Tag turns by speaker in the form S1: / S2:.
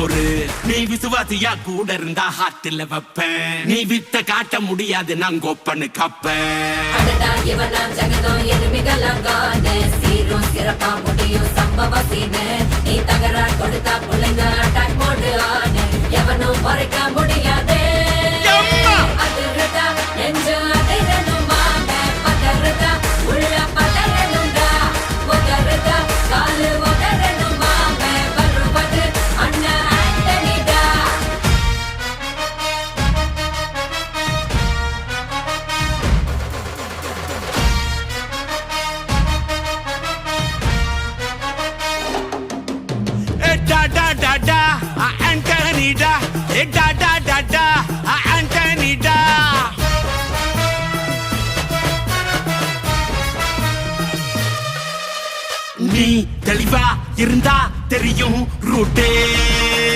S1: பொறு. நீ விசுவாசியா கூட இருந்தா ஹார்ட்ல வைப்பேன். நீ வித்த காட்ட முடியாது நான் கோப்பனு கப்பேன்.
S2: சீரும் சிறப்பா முடியும் சம்பவ சீனு. நீ தகராறு கொடுத்தா பிள்ளைங்க அட்டாக் மோடு ஆனு. எவனும் மறைக்க முடியாது. அதிருதா நெஞ்சு அதிரணுமாங்க. பதறுதா உள்ள பதறணுண்டா. உதறுதா காலு உதறணுமாங்க. வருவது அண்ணன் ஆண்டனிடா.
S1: Antonida, Antonida. நீ தெளிவா இருந்தா தெரியும் ரூட்டே.